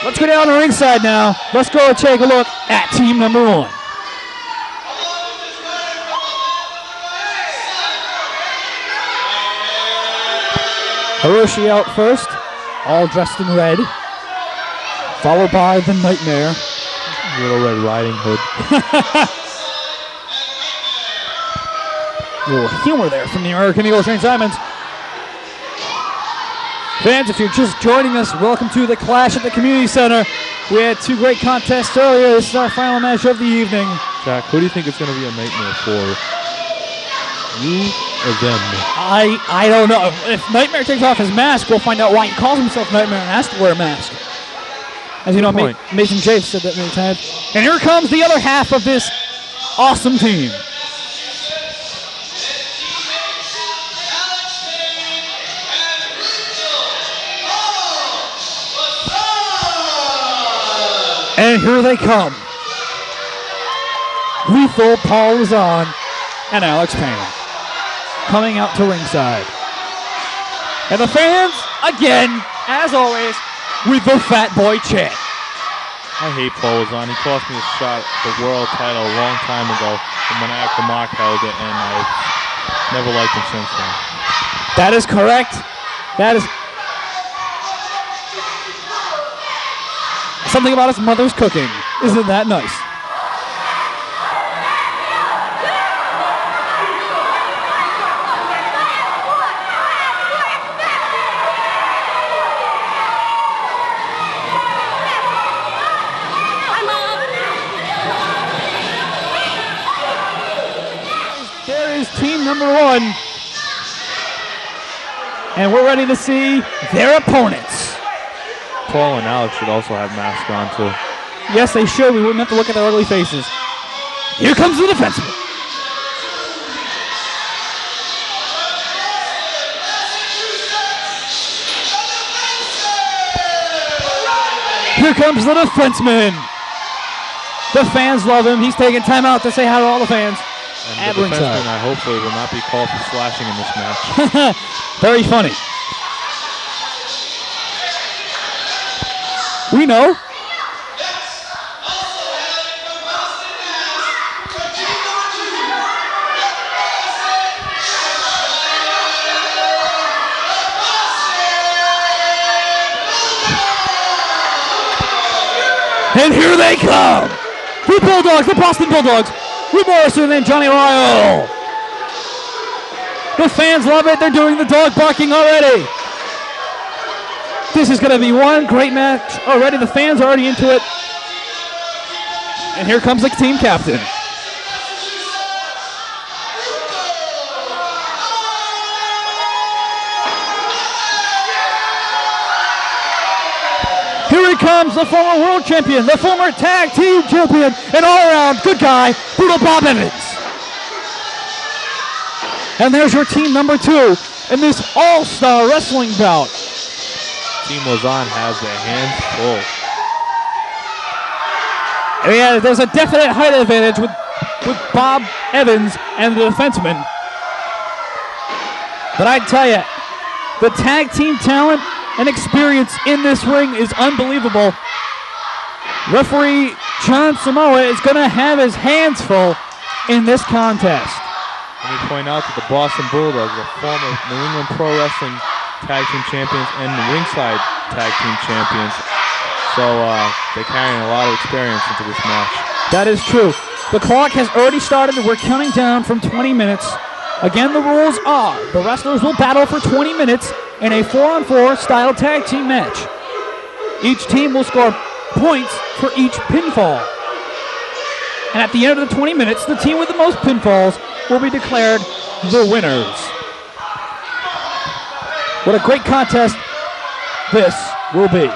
Let's go down to ringside now. Let's go and take a look at team number 1. Hiroshi out first, all dressed in red, followed by the Nightmare. Little Red Riding Hood. A little humor there from the American Eagle, Shane Simons. Fans, if you're just joining us, welcome to the Clash at the Community Center. We had 2 great contests earlier. This is our final match of the evening. Jack, who do you think is going to be a nightmare for? You or them? I don't know. If Nightmare takes off his mask, we'll find out why he calls himself Nightmare and has to wear a mask. As you know, Mason James said that many times. And here comes the other half of this awesome team. And here they come. Lethal, Paul Luzon, and Alex Payne coming out to ringside. And the fans, again, as always, with the Fat Boy chant. I hate Paul Luzon. He cost me a shot at the world title a long time ago when Maniacal Mock held it, and I've never liked him since then. That is correct. That is something about his mother's cooking. Isn't that nice? There is team number 1. And we're ready to see their opponents. Paul and Alex should also have masks on, too. Yes, they should. We wouldn't have to look at their ugly faces. Here comes the defenseman. Here comes the defenseman. The fans love him. He's taking time out to say hi to all the fans. And the defenseman, I hopefully, will not be called for slashing in this match. Very funny. We know. And here they come. The Bulldogs, the Boston Bulldogs. With Morrison and Johnny Lyle. The fans love it. They're doing the dog barking already. This is going to be one great match already. The fans are already into it. And here comes the team captain. Here he comes, the former world champion, the former tag team champion, and all-around good guy, Brutal Bob Evans. And there's your team number 2 in this all-star wrestling bout. Team Luzon has their hands full. Yeah, there's a definite height advantage with Bob Evans and the defenseman. But I tell you, the tag team talent and experience in this ring is unbelievable. Referee John Samoa is going to have his hands full in this contest. Let me point out that the Boston Bulldogs are former New England Pro Wrestling Tag Team Champions and Ringside Tag Team Champions. So they're carrying a lot of experience into this match. That is true. The clock has already started. We're counting down from 20 minutes. Again, the rules are the wrestlers will battle for 20 minutes in a 4-on-4 style tag team match. Each team will score points for each pinfall. And at the end of the 20 minutes, the team with the most pinfalls will be declared the winners. What a great contest this will be.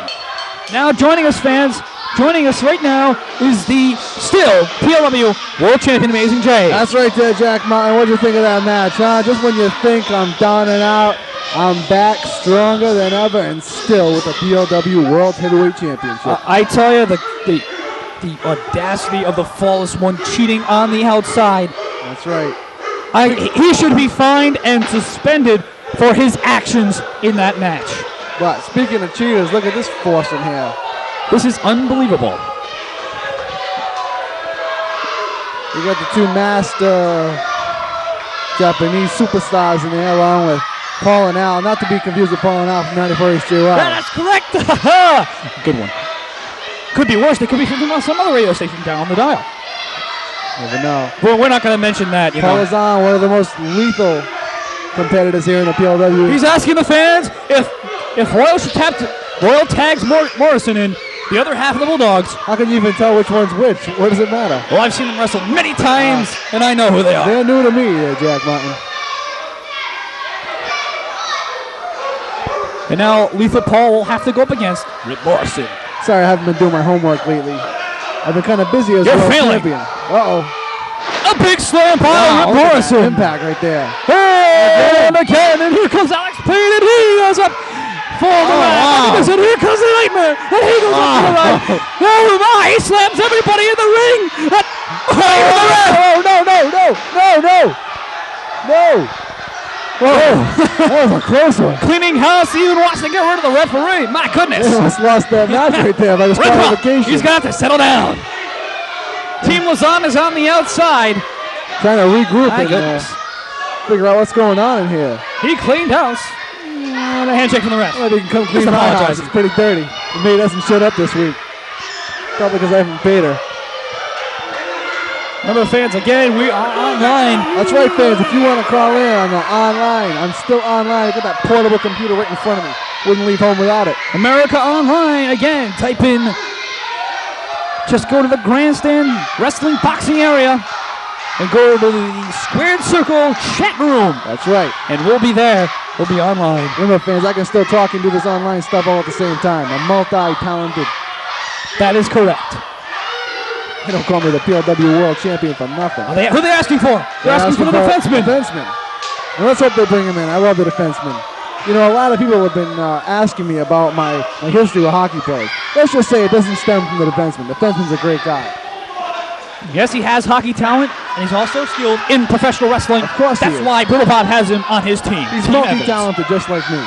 Now joining us, fans, joining us right now is the still PLW World Champion Amazing J. That's right there, Jack Martin. What do you think of that match, huh? Just when you think I'm down and out, I'm back stronger than ever and still with the PLW World Heavyweight Championship. I tell you, the audacity of the Flawless One cheating on the outside. That's right. He should be fined and suspended for his actions in that match. But speaking of cheaters, look at this foursome here. This is unbelievable. You got the two masked Japanese superstars in there, along with Paul and Al. Not to be confused with Paul and Al from 94 HJY. That is correct. Good one. Could be worse. They could be from some other radio station down the dial. Never know. Well, we're not going to mention that. You Paul know. is on, one of the most lethal competitors here in the PLW. He's asking the fans if Royal tags Morrison in the other half of the Bulldogs. How can you even tell which one's which? What does it matter? Well, I've seen them wrestle many times, and I know who they are. They're new to me, Jack Martin. And now Lethal Paul will have to go up against Rip Morrison. Sorry, I haven't been doing my homework lately. I've been kind of busy as You're world failing. champion. Uh-oh. A big slam by Rip Look at that Morrison. impact right there. And again, and here comes Alex Payne, and he goes up for the right. And here comes the Nightmare, and he goes up to the right. Oh my, he slams everybody in the ring. No. Whoa. That was a close one. Cleaning house, he even wants to get rid of the referee. My goodness. They almost lost that match right there by Rip Up. disqualification. He's got to settle down. Team Lazan is on the outside. Trying to regroup My and goodness. figure out what's going on in here. He cleaned house. And a handshake from the ref. Well, they can come clean Just my house. apologizing. It's pretty dirty. The maid hasn't showed up this week. Probably because I haven't paid her. Remember, fans, again, we are online. That's right, fans. If you want to call in on the online, I'm still online. I got that portable computer right in front of me. Wouldn't leave home without it. America Online. Again, type in, just go to the grandstand wrestling boxing area and go to the squared circle chat room. That's right. And we'll be there. We'll be online. Remember, fans, I can still talk and do this online stuff all at the same time. I'm multi-talented. That is correct. They don't call me the PLW World Champion for nothing. Who are they asking for? They're asking for the defenseman. And let's hope they bring him in. I love the defenseman. You know, a lot of people have been asking me about my history with hockey players. Let's just say it doesn't stem from the defenseman. The defenseman's a great guy. Yes, he has hockey talent, and he's also skilled in professional wrestling. Of course he That's is. why Brittlebot has him on his team. He's Team Evans. multi-talented just like me.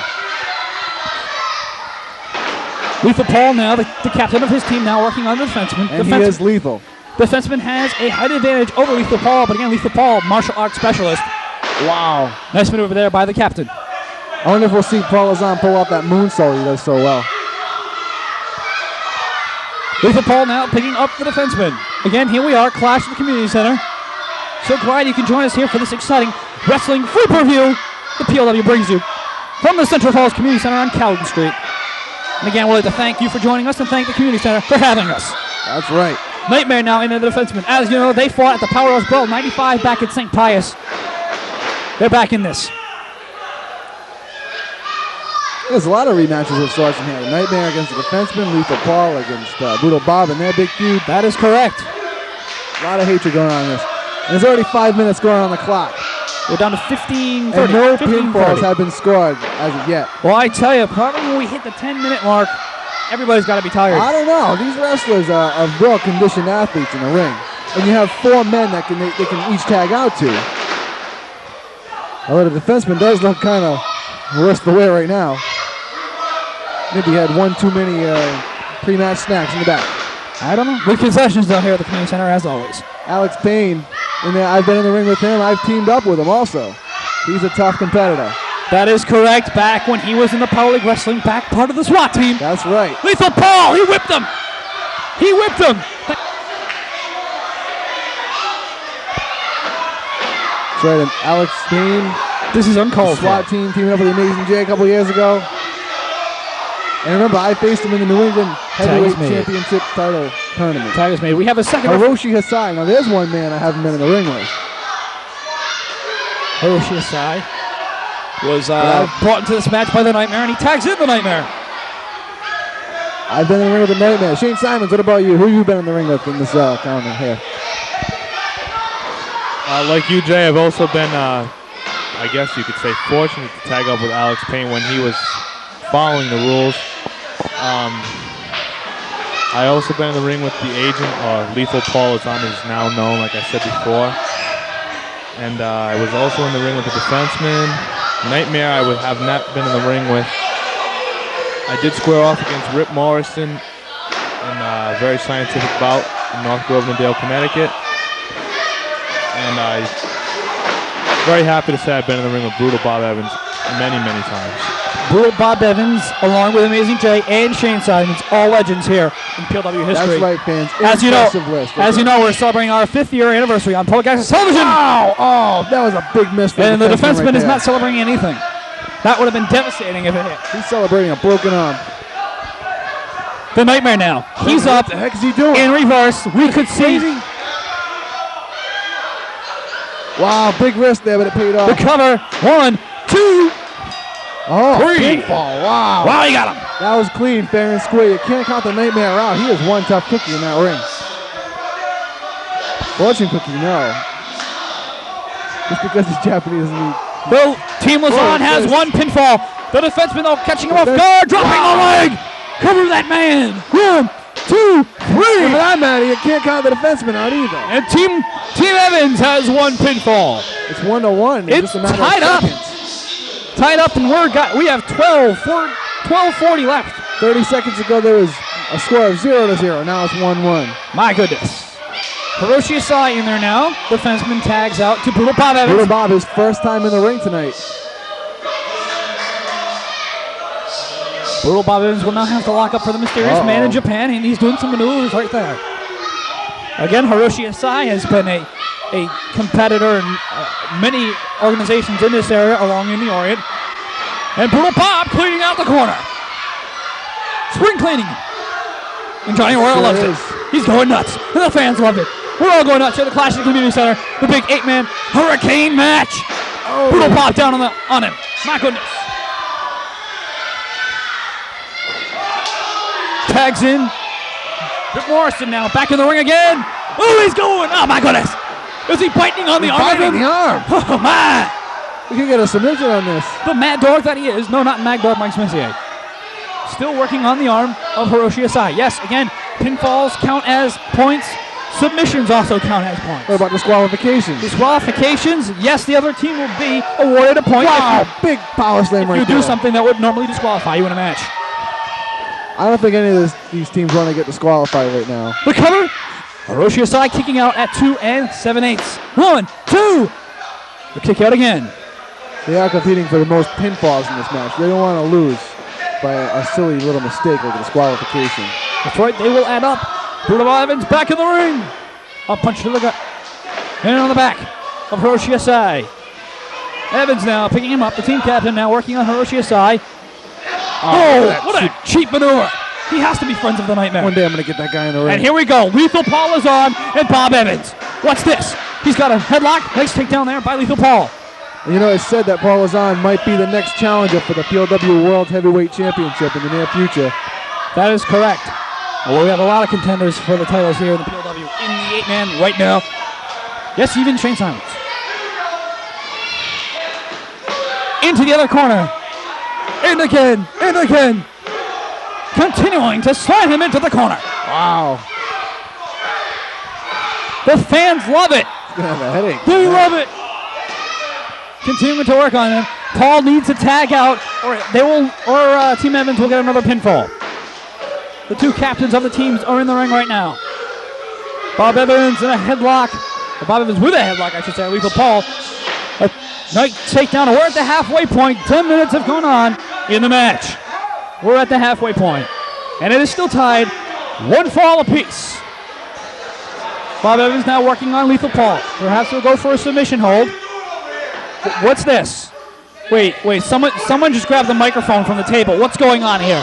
Lethal Paul now, the captain of his team, now working on the defenseman. And he is lethal. Defenseman has a height advantage over Lethal Paul, but again, Lethal Paul, martial arts specialist. Wow. Nice maneuver there by the captain. I wonder if we'll see Paul Lazan pull off that moonsault he does so well. Lethal Paul now picking up the defenseman. Again, here we are, Clash at the Community Center. So glad you can join us here for this exciting wrestling free per-view the PLW brings you from the Central Falls Community Center on Cowden Street. And again, we'd like to thank you for joining us and thank the Community Center for having us. That's right. Nightmare now into the defenseman. As you know, they fought at the Powerhouse Brawl 95 back at St. Pius. They're back in this. There's a lot of rematches of sorts in here. Nightmare against the defenseman, Lethal Paul against Brutal Bob and their big feud. That is correct. A lot of hatred going on in this. And there's already 5 minutes going on the clock. We're down to 15:30. And no 15:30. pinfalls have been scored as of yet. Well, I tell you, probably when we hit the 10-minute mark, everybody's got to be tired. I don't know. These wrestlers are well-conditioned athletes in the ring. And you have 4 men that they can each tag out to. Although the defenseman does look kind of worse the way right now. Maybe he had one too many pre-match snacks in the back. I don't know. Good concessions down here at the Community Center, as always. Alex Payne, I've been in the ring with him. I've teamed up with him also. He's a tough competitor. That is correct. Back when he was in the Power League Wrestling, back part of the SWAT team. That's right. Lethal Paul, he whipped him. He whipped him. That's right. And Alex Payne, This is uncalled for. SWAT team teaming up with the Amazing J a couple years ago. And remember, I faced him in the New England Heavyweight Championship title tournament. Tag is made. We have a second. Hiroshi Hasai. Now, there's one man I haven't been in the ring with. Hiroshi Hasai was brought into this match by the Nightmare, and he tags in the Nightmare. I've been in the ring with the Nightmare. Shane Simons, what about you? Who have you been in the ring with in this calendar here? Like you, Jay, I've also been, I guess you could say, fortunate to tag up with Alex Payne when he was following the rules. I also been in the ring with the agent, Lethal Paul is now known, like I said before. And I was also in the ring with the defenseman. Nightmare I would have not been in the ring with. I did square off against Rip Morrison in a very scientific bout in North Grovenendale, Connecticut. And I'm very happy to say I've been in the ring with Brutal Bob Evans many, many times. Brutal Bob Evans, along with Amazing Jay and Shane Simons, all legends here in PLW history. That's right, fans. As you Impressive list. you know, we're celebrating our 5th year anniversary on Public Access Television. Wow! Oh, that was a big miss for And the defenseman right is there. not celebrating anything. That would have been devastating if it hit. He's celebrating a broken arm. The Nightmare now. He's up What the heck is he doing? in reverse. We could see Wow, big risk there, but it paid the off. cover. 1, 2. Oh, 3. pinfall. Wow. Wow, he got him. That was clean, fair and square. You can't count the Nightmare out. He is one tough cookie in that ring. Fortune cookie, no. Just because he's Japanese doesn't mean. The Team Lazan has one pinfall. The defenseman, though, catching him off guard, dropping the leg. Cover that man. 1, 2, 3. For that matter, you can't count the defenseman out either. And Team Evans has one pinfall. It's 1-1. It's just a matter tied of up. seconds. Tied up, and we have 12:40 left. 30 seconds ago, there was a score of 0-0. Now it's 1-1. My goodness. Hiroshi Asai in there now. Defenseman tags out to Brutal Bob Evans. Brutal Bob, his first time in the ring tonight. Brutal Bob Evans will now have to lock up for the mysterious man in Japan, and he's doing some maneuvers right there. Again, Hiroshi Asai has been a competitor in many organizations in this area along in the Orient. And Brutal Bob cleaning out the corner. Spring cleaning. And Johnny Royal loves it. He's going nuts. And the fans love it. We're all going nuts here at the Clash of the Community Center. The big 8-man hurricane match. Brutal Bob down on him. My goodness. Tags in. Rip Morrison now back in the ring again. Oh, he's going. Oh, my goodness. Is he biting on the arm? Biting the arm. Oh, my. We can get a submission on this. The mad dog that he is. No, not Mad Dog Mike Smithier. Still working on the arm of Hiroshi Asai. Yes, again, pinfalls count as points. Submissions also count as points. What about disqualifications? Disqualifications, yes, the other team will be awarded a point. Wow, big power slam right If you there. do something that would normally disqualify you in a match. I don't think any of these teams want to get disqualified right now. The cover. Hiroshi Asai kicking out at 2 7/8. 1, 2. The kick out again. They are competing for the most pinfalls in this match. They don't want to lose by a silly little mistake like a disqualification. That's right, they will add up. Brutal Bob Evans back in the ring. A punch to the gut. And on the back of Hiroshi Asai. Evans now picking him up. The team captain now working on Hiroshi Asai. Oh, what a cheap maneuver. He has to be friends of the Nightmare. One day I'm going to get that guy in the ring. And here we go. Lethal Paul is on, and Bob Evans. What's this? He's got a headlock. Nice takedown there by Lethal Paul. You know, it's said that Paul Lazan might be the next challenger for the PLW World Heavyweight Championship in the near future. That is correct. Well, we have a lot of contenders for the titles here in the PLW in the 8-man right now. Yes, even Shane Simons. Into the other corner. And again, and again. Continuing to slide him into the corner. Wow. The fans love it. He's going to have a headache. They love it. Continuing to work on him. Paul needs to tag out, or Team Evans will get another pinfall. The two captains of the teams are in the ring right now. Bob Evans in a headlock. Or Bob Evans with a headlock, I should say. Lethal Paul. A nice takedown. We're at the halfway point. 10 minutes have gone on in the match. We're at the halfway point. And it is still tied. One fall apiece. Bob Evans now working on Lethal Paul. Perhaps he'll go for a submission hold. What's this? Wait, someone just grabbed the microphone from the table. What's going on here?